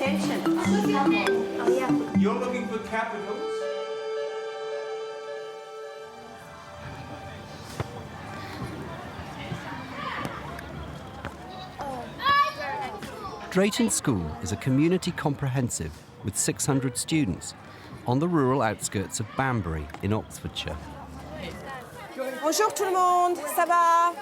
attention. Oh, yeah. You're looking for capitals? Drayton School is a community comprehensive with 600 students on the rural outskirts of Banbury in Oxfordshire. Bonjour tout le monde, ça va?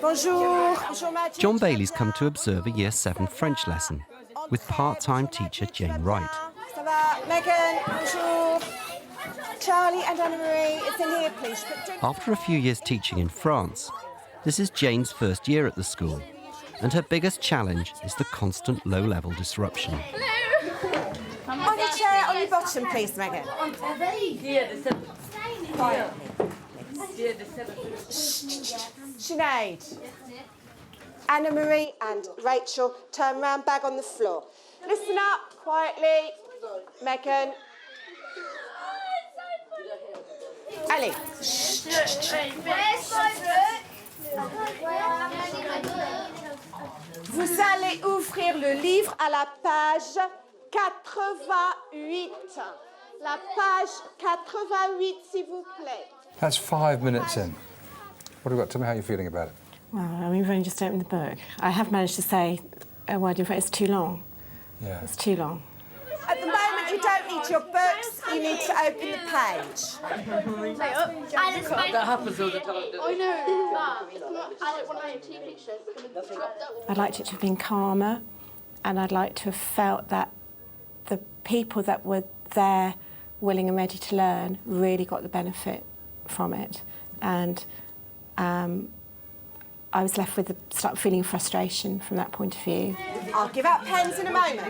Bonjour. Bonjour, Magic. John Bayley's come to observe a Year 7 French lesson with part-time teacher Jane Wright. Ça va? Megan, bonjour. Charlie and Anna-Marie, it's in here, please. After a few years teaching in France, this is Jane's first year at the school, and her biggest challenge is the constant low-level disruption. On your chair, on your bottom, please, Megan. Quietly. Sinead, Anna-Marie and Rachel, turn round, bag on the floor. Listen up, quietly. Megan. Ali. Vous allez ouvrir le livre à la page 88. La page 88, s'il vous plaît. That's 5 minutes in. What have you got? Tell me how you're feeling about it. Well, I mean, we've only just opened the book. I have managed to say a word in French. It's too long. Yeah. It's too long. At the moment, you don't need your books. You need to open the page. That happens all the time. I know, but I like one of my two pictures. I'd like it to have been calmer, and I'd like to have felt that the people that were there, willing and ready to learn, really got the benefit from it. And I was left with a start feeling of frustration from that point of view. I'll give out pens in a moment.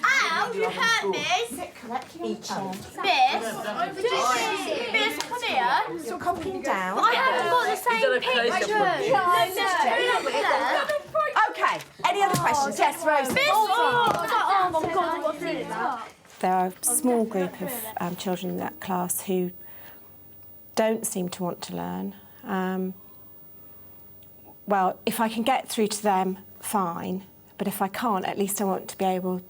Ow, you hurt me. Sit correctly each other. Miss, come here. Still copying down. I haven't got the same picture. Okay, any other questions? Yes, Rosie. Oh my God, what's this? There are a small group of children in that class who don't seem to want to learn. Well, if I can get through to them, fine. But if I can't, at least I want to be able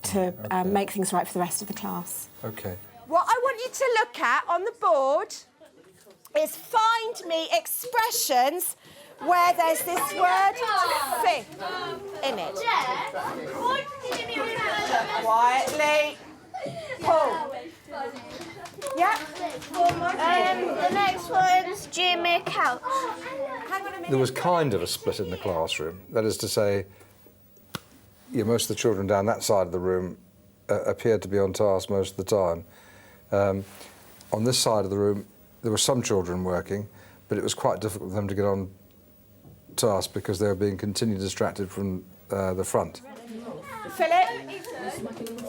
to make things right for the rest of the class. Okay. What I want you to look at on the board is find me expressions where there's this word fifth in it. Quietly. Paul. Yeah? The next one's Jimmy Couch. Hang on a minute. There was kind of a split in the classroom. That is to say, most of the children down that side of the room appeared to be on task most of the time. On this side of the room, there were some children working, but it was quite difficult for them to get on task because they were being continually distracted from the front. Philip,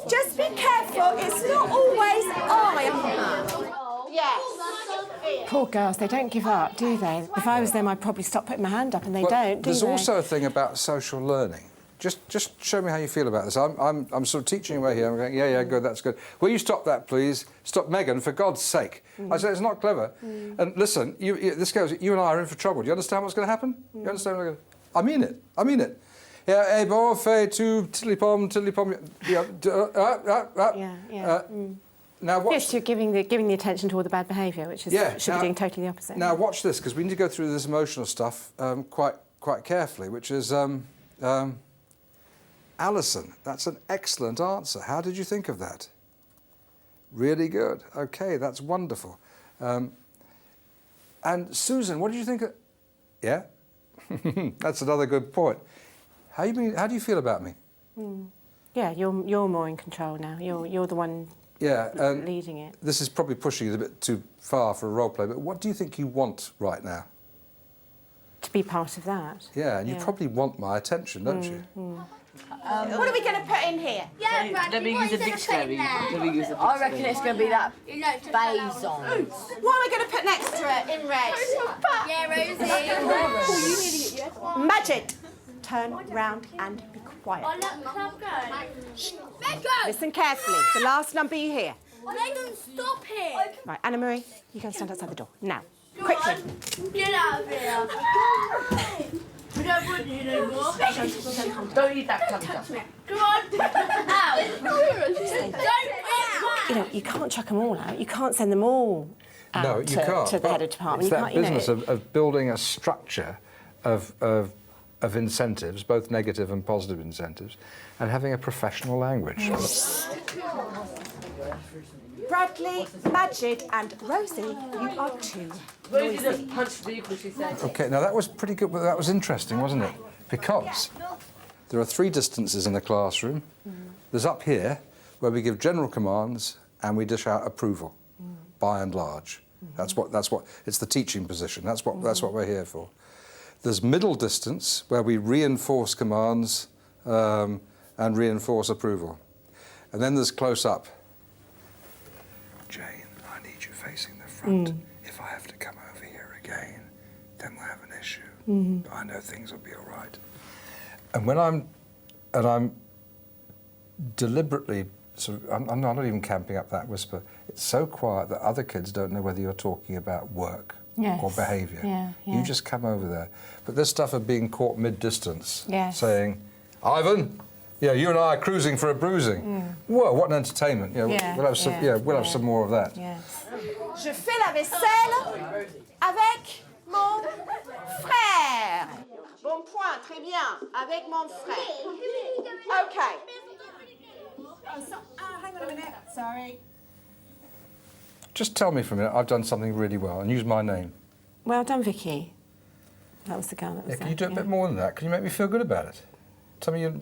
just be careful. It's not always I. Yes. Poor girls, they don't give up, do they? If I was them, I'd probably stop putting my hand up, and they don't, do There's they? also a thing about social learning. Just show me how you feel about this. I'm sort of teaching away here. I'm going, yeah, good, that's good. Will you stop that, please? Stop, Megan, for God's sake. I say, it's not clever. And listen, this goes, you and I are in for trouble. Do you understand what's going to happen? You understand what's going to happen? I mean it. Yeah, hey, bon, fait, tu, tiddly-pom. Now watch. Yes, you're giving the attention to all the bad behaviour, which is should be doing totally the opposite. Now watch this, because we need to go through this emotional stuff quite carefully, which is Alison. That's an excellent answer. How did you think of that? Really good. Okay, that's wonderful. And Susan, what did you think of? Yeah, that's another good point. How do you feel about me? Yeah, you're more in control now. You're the one. Leading it. This is probably pushing it a bit too far for a role play, but what do you think you want right now? To be part of that. Yeah, and you probably want my attention, don't you? What are we going to put in here? Yeah, Brad, Let me use a dictionary. I reckon it's going to be that Bazon. What am I going to put next to it in red? Yeah, Rosie. Magic. Turn round and be quiet. Listen carefully. The last number you hear. They don't stop it. Right, Anna-Marie, you go stand outside the door. Now, quickly. Get out of here. Don't eat that cluster. Come on. You know, you can't chuck them all out. You can't send them all out No, you can't. to the head of department. It's You that can't, business of building a structure of incentives, both negative and positive incentives, and having a professional language. Bradley, Majid and Rosie, you are too Rosie just punched me because she said. Okay, now that was pretty good, but that was interesting, wasn't it? Because there are 3 distances in the classroom. There's up here, where we give general commands and we dish out approval, by and large. That's what, it's the teaching position. That's what we're here for. There's middle distance, where we reinforce commands and reinforce approval. And then there's close up. Jane, I need you facing the front. If I have to come over here again, then we'll have an issue. But I know things will be all right. And when I'm deliberately I'm not even camping up that whisper. It's so quiet that other kids don't know whether you're talking about work or behaviour. Yeah. You just come over there. But this stuff of being caught mid-distance, saying, Ivan, yeah, you and I are cruising for a bruising. Whoa, what an entertainment. We'll have some more of that. Je fais la vaisselle avec mon frère. Bon point, très bien. Avec mon frère. Okay. Hang on a minute. Sorry. Just tell me for a minute, I've done something really well, and use my name. Well done, Vicky. That was the girl that was Can you do a bit more than that? Can you make me feel good about it? Tell me you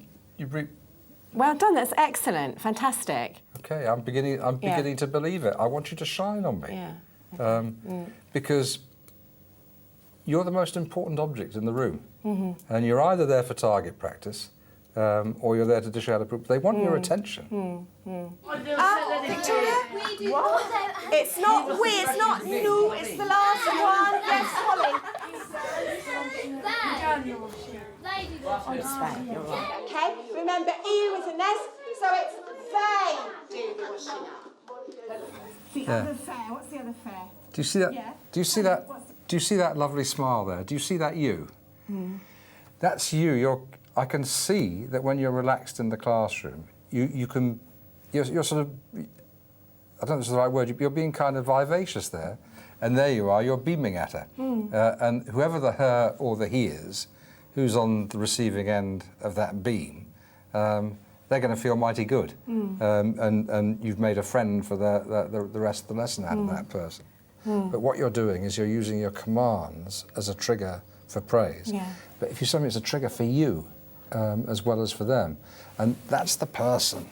Well done, that's excellent, fantastic. Okay, I'm beginning to believe it. I want you to shine on me. Because you're the most important object in the room. And you're either there for target practice, or you're there to dish out a group. They want your attention. Victoria? What? It's not we, it's not nous, it's the last one. Yes, Holly. Okay, remember E was an S, so it's they do the washing up. The other fair, what's the other fair? Do you see that? Yeah. Do you see that? Do you see that lovely smile there? Do you see that you? That's you. I can see that when you're relaxed in the classroom, you're sort of, I don't know if it's the right word, you're being kind of vivacious there, and there you are, you're beaming at her. And whoever the her or the he is, who's on the receiving end of that beam, they're going to feel mighty good. And you've made a friend for the rest of the lesson out of that person. But what you're doing is you're using your commands as a trigger for praise. But if you tell me it's a trigger for you, as well as for them. And that's the person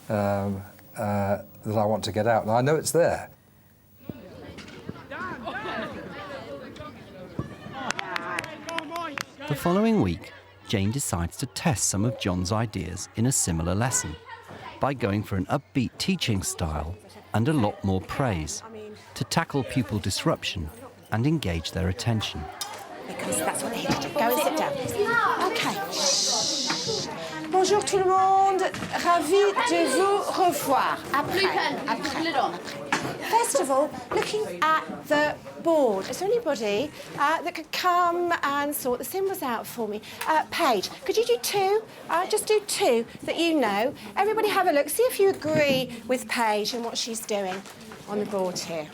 that I want to get out. And I know it's there. The following week, Jane decides to test some of John's ideas in a similar lesson by going for an upbeat teaching style and a lot more praise to tackle pupil disruption and engage their attention. Because that's what they have to do. Go and sit down. Okay. Bonjour tout le monde. Ravi de vous revoir. Après. First of all, looking at the board, is there anybody that could come and sort the symbols out for me? Paige, could you do 2? Just do 2 that you know. Everybody have a look. See if you agree with Paige and what she's doing on the board here.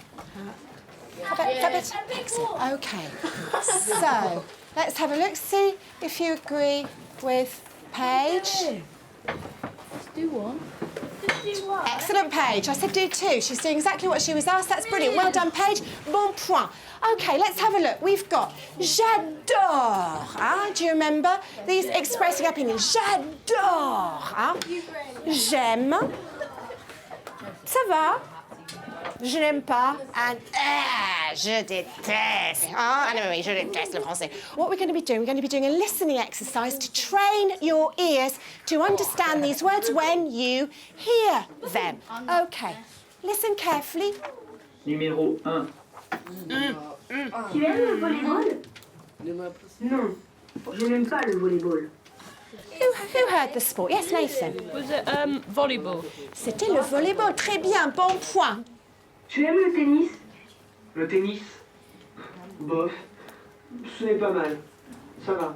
Excellent. Okay. So, let's have a look. See if you agree with Paige. Let's do 1. Excellent, Paige. I said do 2. She's doing exactly what she was asked. That's brilliant. Well done, Paige. Bon point. OK, let's have a look. We've got j'adore. Do you remember? These expressing opinion. J'adore. J'aime. Ça va? Je n'aime pas, and je déteste. Anyway, je déteste le français. What we're going to be doing, we're going to be doing a listening exercise to train your ears to understand these words when you hear them. OK, listen carefully. Numéro 1. Tu aimes le volleyball? Non, je n'aime pas le volleyball. Who heard the sport? Yes, Nathan. Was it volleyball? C'était le volleyball. Très bien, bon point. Tu aimes le tennis? Le tennis? Bof, ce n'est pas mal. Ça va.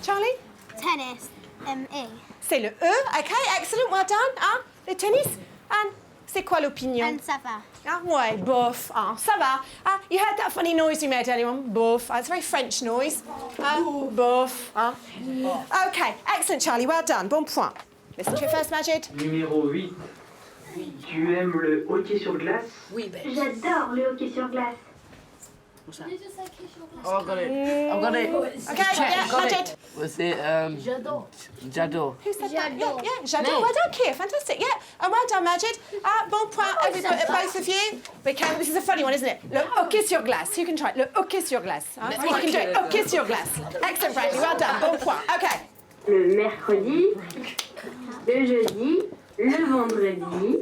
Charlie? Tennis. M-E. C'est le E. OK, excellent, well done. Ah, le tennis. And c'est quoi l'opinion? And ça va. Ah, ouais, bof. Ah, ça va. Ah, you heard that funny noise we made, anyone? Bof. Ah, it's a very French noise. Ah, bof. Ah. OK, excellent, Charlie, well done. Bon point. Listen to it first, Majid. Numéro 8. Tu aimes le hockey sur glace? Oui, ben. J'adore le hockey sur glace. Oh, I've got it. I've got it. OK, yeah, Majid. Was it, J'adore. Who said that? Yeah, j'adore. Well done, Kia. Fantastic, yeah. And well done, Majid. Bon point, everybody, both of you. This is a funny one, isn't it? Le hockey sur glace. Who can try it? Le hockey sur glace. Huh? You can do it. Hockey sur glace. Excellent, Bradley. Well done. Bon point. OK. Le mercredi, le jeudi, le vendredi,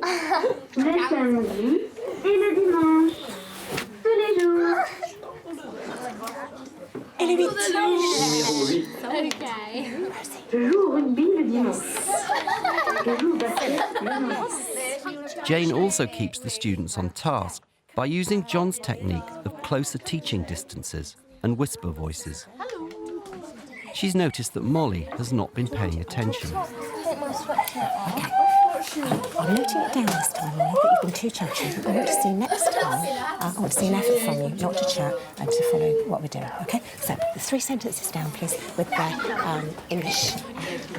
le samedi et le dimanche. Tous les jours. Et le 8. Numéro 8. OK. Je joue au rugby le dimanche. Je joue au basket le dimanche. Jane also keeps the students on task by using John's technique of closer teaching distances and whisper voices. She's noticed that Molly has not been paying attention. I'm noting it down this time, Molly, that you've been too chatty. I want to see next time, I want to see an effort from you, not to chat and to follow what we're doing, OK? So, the 3 sentences down, please, with the English.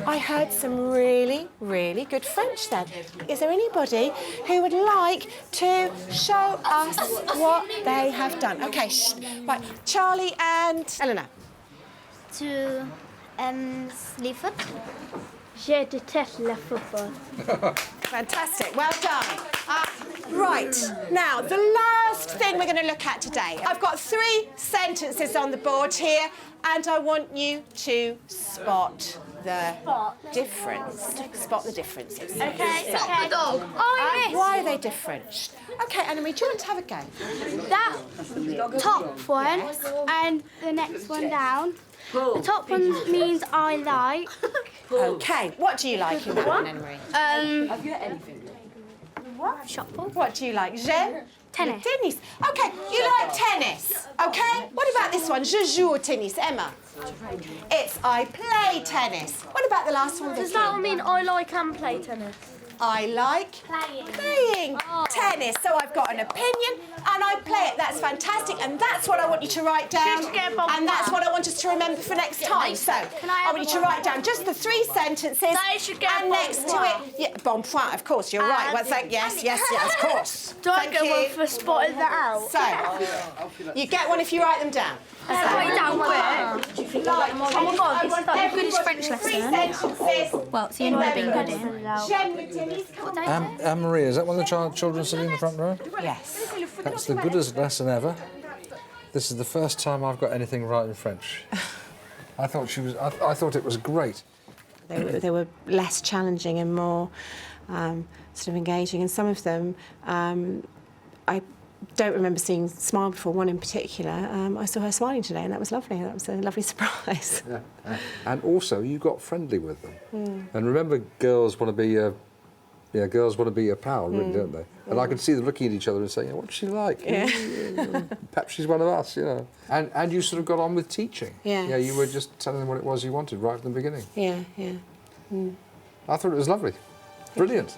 I heard some really, really good French then. Is there anybody who would like to show us what they have done? OK, shh. Right, Charlie and Eleanor. Tu aimes les foot? Je déteste le football. Fantastic, well done. Right, now the last thing we're going to look at today. I've got 3 sentences on the board here, and I want you to spot the difference. Spot the differences. Okay. So, The dog. why are they different? OK, Anna-Marie, do you want to have a go? That top one and the next one down. The top one means I like. OK, what do you like in that one, Anna-Marie? Have you had anything? Shot ball. What do you like? J'aime? Tennis. Tennis. OK, you like tennis. OK? What about this one? Je joue au tennis, Emma. It's I play tennis. What about the last one, Does Vicky? that mean I like and play tennis? I like playing tennis. So I've got an opinion and I play it. That's fantastic. And that's what I want you to write down. And that's what I want us to remember for next time. So I want you to write down just the 3 sentences. And next to it, yeah, bon point, of course, you're right. Well, yes, of course. Do I Thank get you. one for spotting that out? So, you get one if you write them down. Write it down quick. Oh my God, this is like the goodest French lesson. Well, it's the only one I've been good in. Anne-Marie, is that one of the children sitting in the front row? Yes. That's the goodest lesson ever. This is the first time I've got anything right in French. I thought it was great. They were less challenging and more sort of engaging, and some of them I don't remember seeing smile before. One in particular, I saw her smiling today, and that was lovely. That was a lovely surprise. Yeah. And also, you got friendly with them. And remember, girls want to be a pal, really, don't they? And I could see them looking at each other and saying, "What's she like? Yeah. Perhaps she's one of us, you know." And you sort of got on with teaching. Yes. Yeah, you were just telling them what it was you wanted right from the beginning. Yeah. I thought it was lovely. Brilliant.